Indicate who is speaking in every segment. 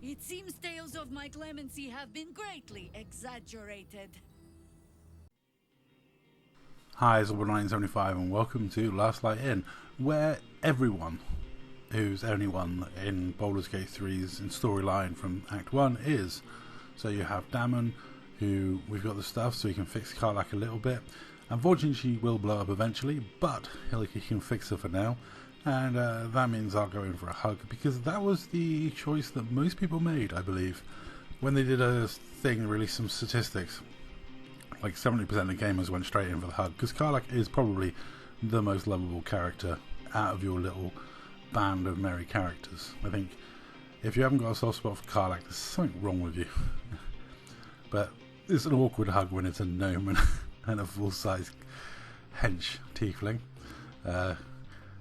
Speaker 1: It seems tales of my clemency have been greatly exaggerated.
Speaker 2: Hi, it's Albert1975 and welcome to Last Light In, where everyone who's anyone in Baldur's Gate 3's storyline from Act 1 is. So you have Damon, who we've got the stuff so he can fix Karlach a little bit. Unfortunately, she will blow up eventually, but he can fix her for now. And that means I'll go in for a hug, because that was the choice that most people made, I believe. When they did a thing, released some statistics, like 70% of the gamers went straight in for the hug, because Karlach is probably the most lovable character out of your little band of merry characters. I think if you haven't got a soft spot for Karlach, there's something wrong with you. But it's an awkward hug when it's a gnome and a full-size hench tiefling.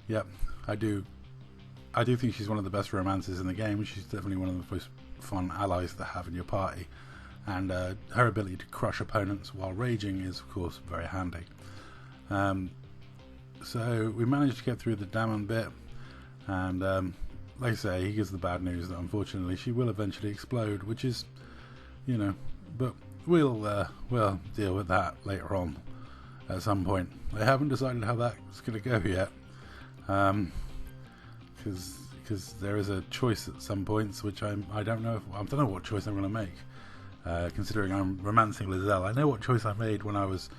Speaker 2: Yep, I do think she's one of the best romances in the game. She's definitely one of the most fun allies to have in your party, and her ability to crush opponents while raging is of course very handy. So we managed to get through the Damon bit, and like I say, he gives the bad news that unfortunately she will eventually explode, which is, but we'll deal with that later on at some point. I haven't decided how that's going to go yet, because there is a choice at some points which I don't know what choice I'm going to make. Considering I'm romancing Lizelle, I know what choice I made when I was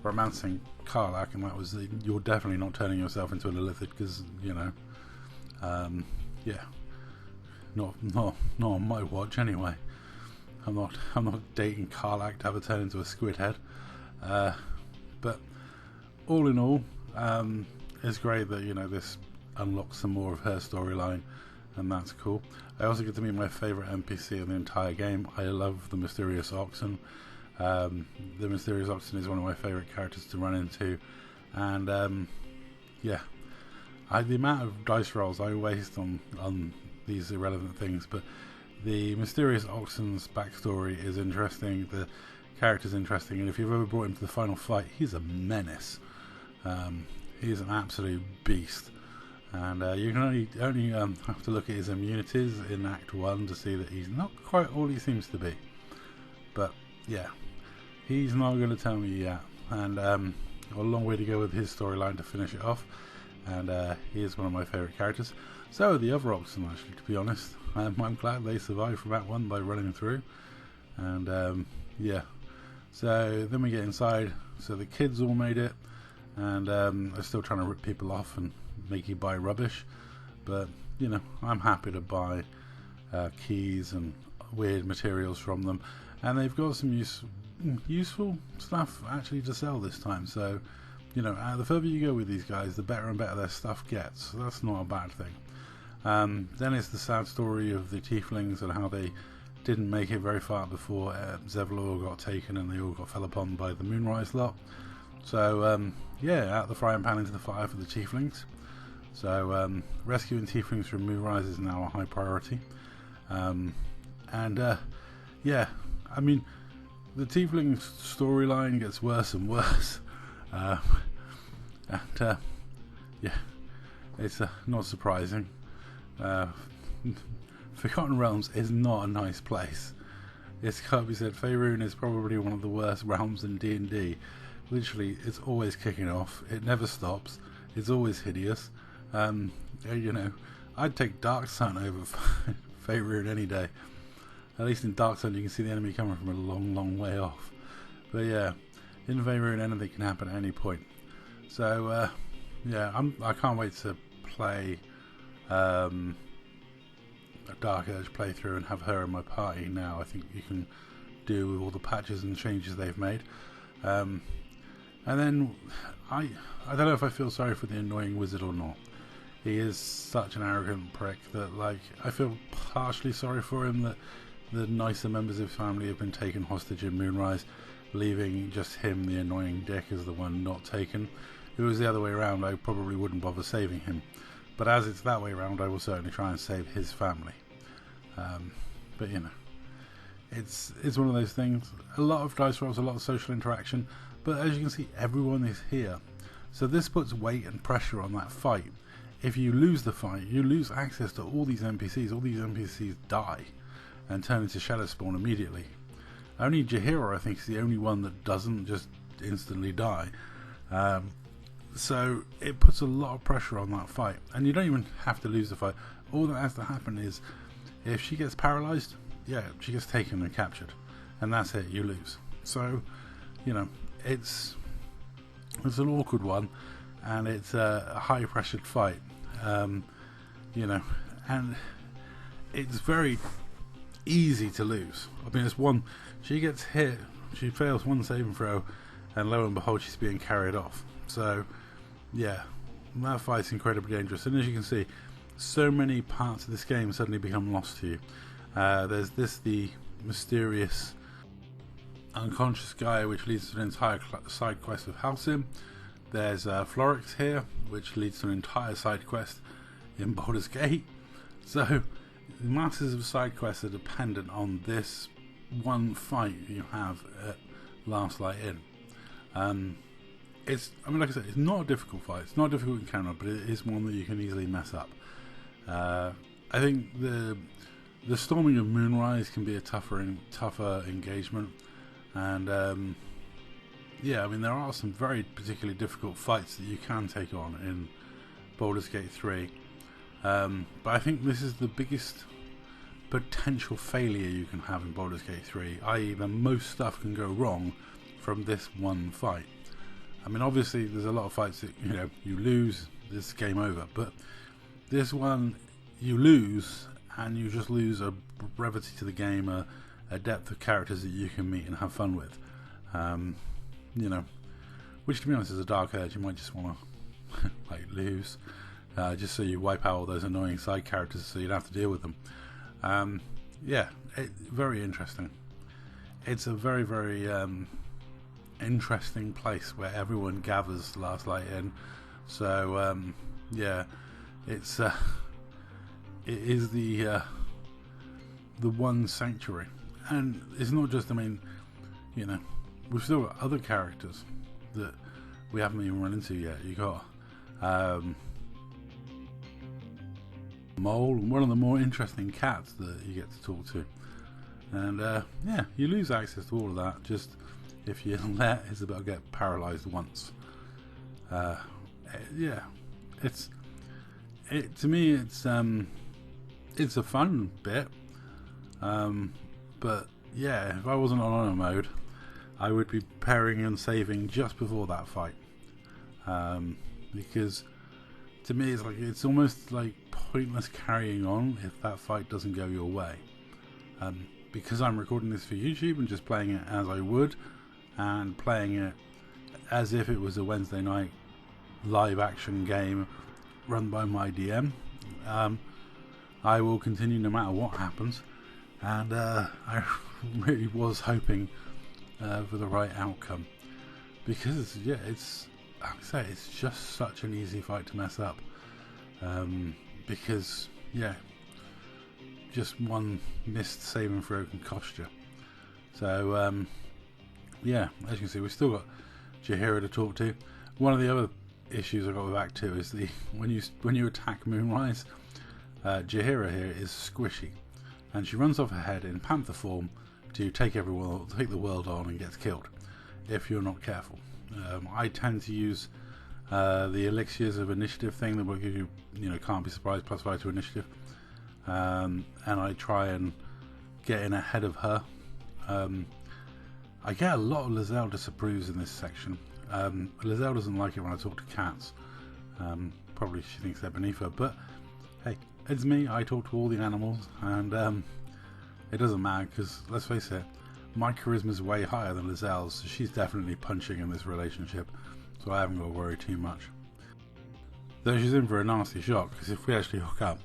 Speaker 2: romancing Karlach, and that was that you're definitely not turning yourself into a Lilithid, because not on my watch anyway. I'm not dating Karlach to have her turn into a squid head. But all in all, it's great that this unlocks some more of her storyline, and that's cool. I also get to meet my favourite NPC in the entire game. I love the Mysterious Oxen. The Mysterious Oxen is one of my favourite characters to run into, and the amount of dice rolls I waste on these irrelevant things, but the Mysterious Oxen's backstory is interesting, the character's interesting, and if you've ever brought him to the final fight, he's a menace. He's an absolute beast, and you can only have to look at his immunities in Act 1 to see that he's not quite all he seems to be. But yeah, he's not going to tell me yet, and got a long way to go with his storyline to finish it off, and he is one of my favourite characters. So are the other Oxen, actually, to be honest. I'm glad they survived from Act 1 by running through, and so then we get inside. So the kids all made it, and they're still trying to rip people off and make you buy rubbish, but I'm happy to buy keys and weird materials from them, and they've got some useful stuff actually to sell this time. So the further you go with these guys, the better and better their stuff gets. So that's not a bad thing. Then it's the sad story of the tieflings and how they didn't make it very far before Zevlor got taken and they all got fell upon by the Moonrise lot. So out the frying pan into the fire for the tieflings. So rescuing tieflings from Moonrise is now a high priority. I mean, the tiefling storyline gets worse and worse. It's not surprising. Forgotten Realms is not a nice place. It's got to be said, Faerun is probably one of the worst realms in D&D. Literally, it's always kicking off. It never stops. It's always hideous. I'd take Dark Sun over Faerun any day. At least in Dark Sun you can see the enemy coming from a long, long way off. But yeah, in Faerun anything can happen at any point. So I can't wait to play a Dark Urge playthrough and have her in my party now. I think you can do with all the patches and changes they've made. And then I don't know if I feel sorry for the annoying wizard or not. He is such an arrogant prick that I feel partially sorry for him that the nicer members of his family have been taken hostage in Moonrise, leaving just him, the annoying dick, as the one not taken. If it was the other way around, I probably wouldn't bother saving him. But as it's that way around, I will certainly try and save his family. But it's one of those things. A lot of dice rolls, a lot of social interaction, but as you can see, everyone is here. So this puts weight and pressure on that fight. If you lose the fight, you lose access to all these NPCs. All these NPCs die. and turn into Shadow Spawn immediately. Only Jaheira, I think, is the only one that doesn't just instantly die. So it puts a lot of pressure on that fight, and you don't even have to lose the fight. All that has to happen is, if she gets paralyzed, yeah, she gets taken and captured, and that's it, you lose. So, you know, it's an awkward one, and it's a high pressured fight, you know, and it's very easy to lose. I mean, it's one, she gets hit, she fails one saving throw, and lo and behold, she's being carried off. So yeah, that fight's incredibly dangerous, and as you can see, so many parts of this game suddenly become lost to you. There's the mysterious unconscious guy, which leads to an entire side quest of Halcyon. There's Florix here, which leads to an entire side quest in Baldur's Gate. So masses of side quests are dependent on this one fight you have at Last Light Inn. It's, I mean, like I said, it's not a difficult fight. It's not a difficult encounter, but it is one that you can easily mess up. I think the storming of Moonrise can be a tougher engagement, and yeah, I mean, there are some very particularly difficult fights that you can take on in Baldur's Gate 3, but I think this is the biggest potential failure you can have in Baldur's Gate 3, i.e. the most stuff can go wrong from this one fight. I mean, obviously there's a lot of fights that, you know, you lose, this game over, but this one you lose, and you just lose a brevity to the game, a depth of characters that you can meet and have fun with, you know, which, to be honest, is a dark urge. You might just want to like lose, just so you wipe out all those annoying side characters so you don't have to deal with them. Yeah, very interesting. It's a very, very interesting place where everyone gathers Last Light Inn. So yeah, it is the one sanctuary, and it's not just, I mean, you know, we've still got other characters that we haven't even run into yet. You got Mole, one of the more interesting cats that you get to talk to, and yeah, you lose access to all of that just if you let Isabel get paralyzed once. Yeah, to me it's a fun bit, but yeah, if I wasn't on honor mode, I would be preparing and saving just before that fight, because to me it's almost like pointless carrying on if that fight doesn't go your way, because I'm recording this for YouTube and just playing it as I would, and playing it as if it was a Wednesday night live action game run by my DM. I will continue no matter what happens, and I really was hoping for the right outcome, because yeah, it's, like I say, it's just such an easy fight to mess up, because yeah, just one missed saving throw can cost you. So yeah, as you can see, we've still got Jaheira to talk to. One of the other issues I got with Act 2 is when you attack Moonrise, Jaheira here is squishy, and she runs off ahead in panther form to take the world on, and gets killed if you're not careful. I tend to use the elixirs of initiative thing that will give you, can't be surprised +5 to initiative, and I try and get in ahead of her. I get a lot of Lizelle disapproves in this section. Lizelle doesn't like it when I talk to cats. Probably she thinks they're beneath her, but hey, it's me. I talk to all the animals, and it doesn't matter, because let's face it, my charisma is way higher than Lizelle's, so she's definitely punching in this relationship, so I haven't got to worry too much. Though she's in for a nasty shock, because if we actually hook up,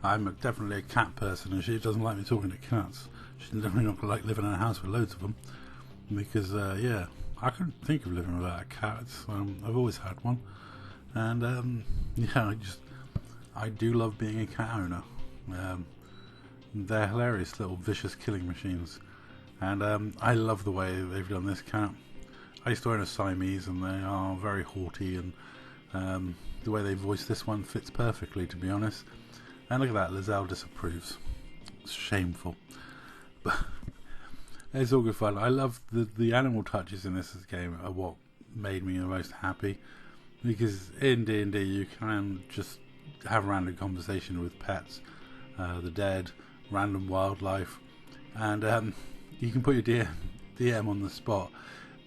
Speaker 2: I'm definitely a cat person, and she doesn't like me talking to cats. She's definitely not going to like living in a house with loads of them, because yeah, I couldn't think of living without a cat. I've always had one, and yeah, I do love being a cat owner. They're hilarious little vicious killing machines, and I love the way they've done this cat. I used to own a Siamese, and they are very haughty, and the way they voiced this one fits perfectly, to be honest. And look at that, Lizelle disapproves. It's shameful. But it's all good fun. I love the animal touches in this game are what made me the most happy, because in D&D you can just have random conversation with pets, the dead, random wildlife, and you can put your DM on the spot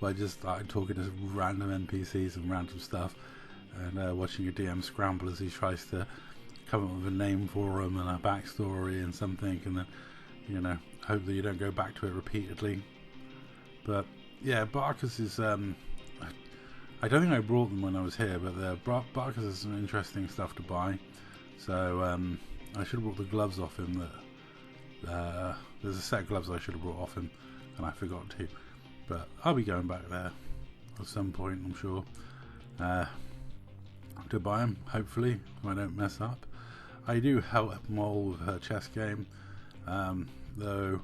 Speaker 2: by just talking to random NPCs and random stuff, and watching your DM scramble as he tries to come up with a name for them and a backstory and something, and then hope that you don't go back to it repeatedly. But yeah, Barkers is I don't think I brought them when I was here, but Barkers is some interesting stuff to buy. So I should have brought the gloves off him. There's a set of gloves I should have brought off him, and I forgot to. But I'll be going back there at some point, I'm sure, to buy them, hopefully, if I don't mess up. I do help Mole with her chess game, though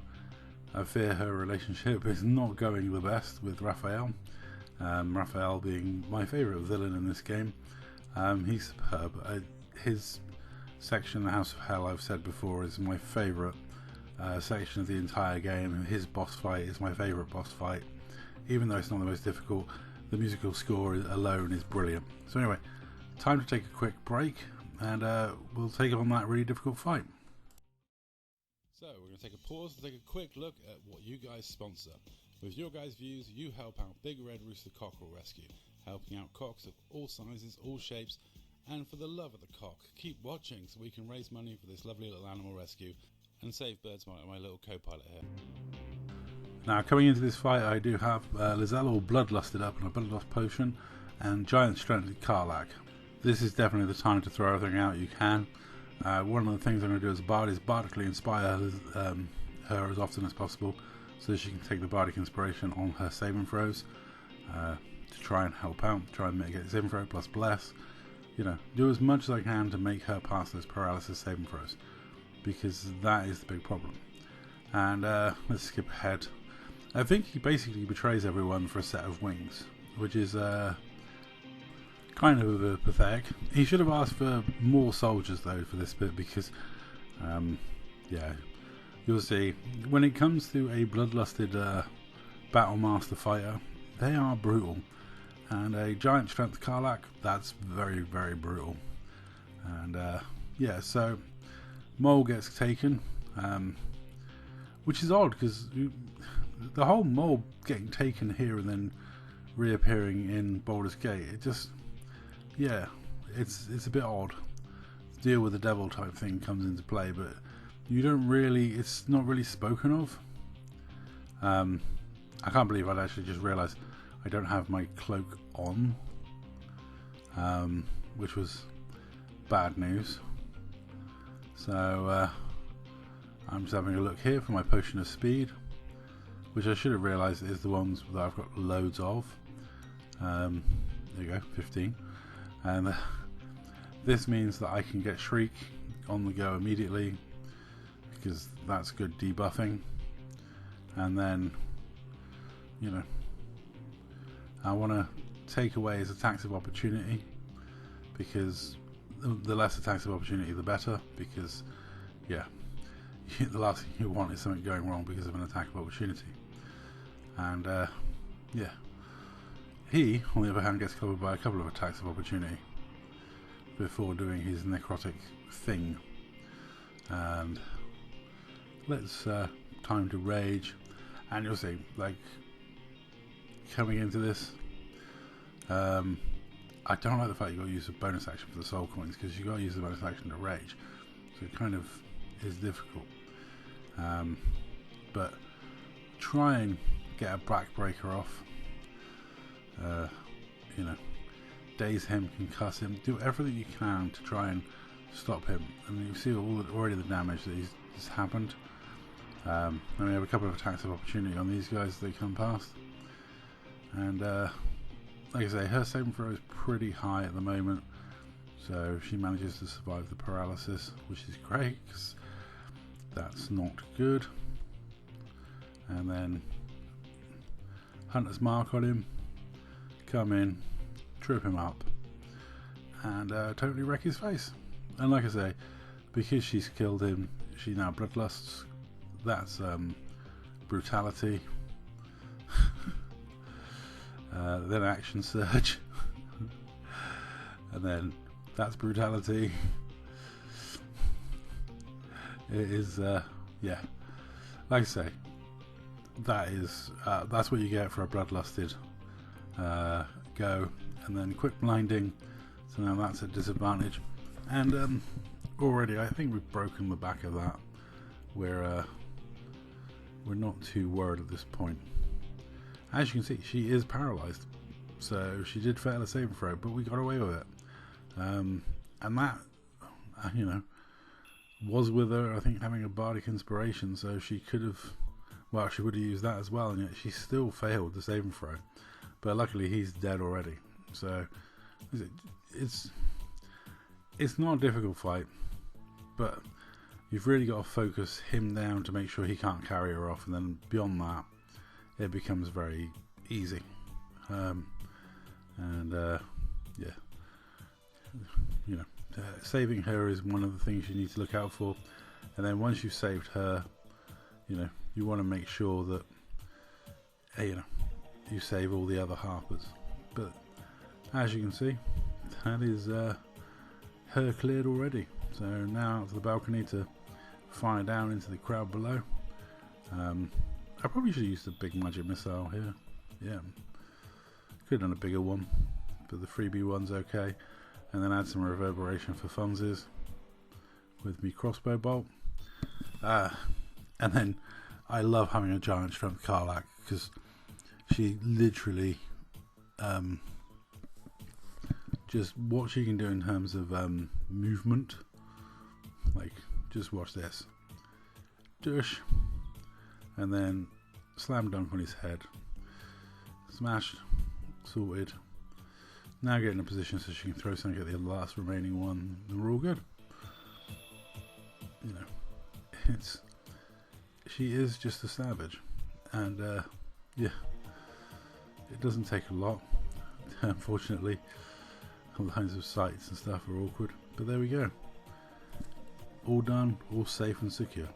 Speaker 2: I fear her relationship is not going the best with Raphael. Raphael being my favourite villain in this game. He's superb. His section, the House of Hell, I've said before, is my favourite section of the entire game. His boss fight is my favourite boss fight, even though it's not the most difficult. The musical score alone is brilliant. So anyway, time to take a quick break, and we'll take on that really difficult fight. So we're going to take a pause to take a quick look at what you guys sponsor. With your guys' views, you help out Big Red Rooster Cockerel Rescue, helping out cocks of all sizes, all shapes, and for the love of the cock, keep watching so we can raise money for this lovely little animal rescue and save birds, my little co-pilot here. Now, coming into this fight, I do have Lizelle all bloodlusted up on a bloodlust potion and giant strength Karlach. This is definitely the time to throw everything out you can. One of the things I'm going to do as a bard is bardically inspire her as often as possible, so she can take the bardic inspiration on her saving throws to try and help out, try and mitigate saving throw plus bless. Do as much as I can to make her pass those paralysis saving throws, because that is the big problem. And let's skip ahead. I think he basically betrays everyone for a set of wings, which is kind of pathetic. He should have asked for more soldiers though for this bit, because yeah, you'll see when it comes to a bloodlusted battle master fighter, they are brutal, and a giant strength Karlach, that's very, very brutal. And yeah, so Mole gets taken, which is odd, because the whole Mole getting taken here and then reappearing in Baldur's Gate, it just, yeah, it's a bit odd. Deal with the devil type thing comes into play, but you don't really, it's not really spoken of. I can't believe I'd actually just realised I don't have my cloak on, which was bad news. So I'm just having a look here for my potion of speed, which I should have realised is the ones that I've got loads of. There you go, 15. And this means that I can get Shriek on the go immediately, because that's good debuffing. And then, I want to take away his attacks of opportunity, because the less attacks of opportunity the better, because yeah, the last thing you want is something going wrong because of an attack of opportunity. And yeah, he on the other hand gets covered by a couple of attacks of opportunity before doing his necrotic thing. And let's time to rage, and you'll see, like, coming into this, I don't like the fact you got to use a bonus action for the soul coins, because you got to use the bonus action to rage, so it kind of is difficult. But try and get a backbreaker off. Daze him, concuss him, do everything you can to try and stop him. And you see already the damage that has happened. And we have a couple of attacks of opportunity on these guys as they come past. And like I say, her saving throw is pretty high at the moment, so she manages to survive the paralysis, which is great, because that's not good. And then Hunter's Mark on him, come in, trip him up, and totally wreck his face. And like I say, because she's killed him, she now bloodlusts. That's brutality, then action surge, and then that's brutality. It is, yeah, like I say, that's what you get for a bloodlusted go, and then quick blinding. So now that's a disadvantage, and already I think we've broken the back of that. We're not too worried at this point. As you can see, she is paralyzed, so she did fail a saving throw, but we got away with it. And that, you know, was with her, I think, having a bardic inspiration, so she could have, well, she would have used that as well, and yet she still failed the saving throw. But luckily he's dead already, so it's not a difficult fight, but you've really got to focus him down to make sure he can't carry her off, and then beyond that it becomes very easy. Yeah, you know, saving her is one of the things you need to look out for, and then once you've saved her, you know, you want to make sure that, you know, you save all the other harpers. But as you can see, that is her cleared already. So now out to the balcony to fire down into the crowd below. I probably should have used a big magic missile here. Yeah, could have done a bigger one, but the freebie one's okay. And then add some reverberation for funsies with me crossbow bolt. And then I love having a giant strength Karlach, because she literally just what she can do in terms of movement. Like, just watch this. Dush. And then slam dunk on his head. Smashed. Sorted. Now get in a position so she can throw something at the last remaining one, and we're all good. You know, she is just a savage, and yeah, it doesn't take a lot. Unfortunately, all kinds of sights and stuff are awkward, but there we go. All done, all safe and secure,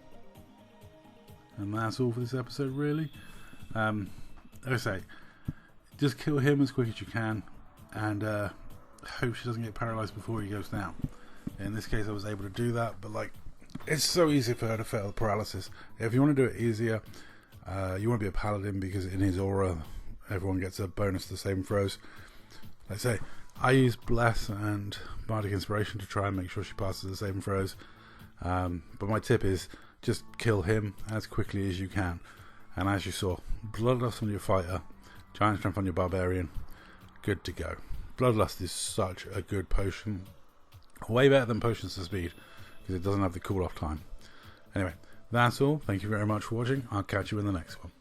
Speaker 2: and that's all for this episode, really. Like I say, just kill him as quick as you can. And hope she doesn't get paralyzed before he goes down. In this case I was able to do that, but like, it's so easy for her to fail the paralysis. If you want to do it easier, you want to be a paladin, because in his aura everyone gets a bonus to saving throws. Like I say, I use Bless and Bardic Inspiration to try and make sure she passes the saving throws, but my tip is just kill him as quickly as you can. And as you saw, Bloodlust on your fighter, Giant Strength on your barbarian, good to go. Bloodlust is such a good potion, way better than potions to speed, because it doesn't have the cool off time. Anyway, that's all. Thank you very much for watching. I'll catch you in the next one.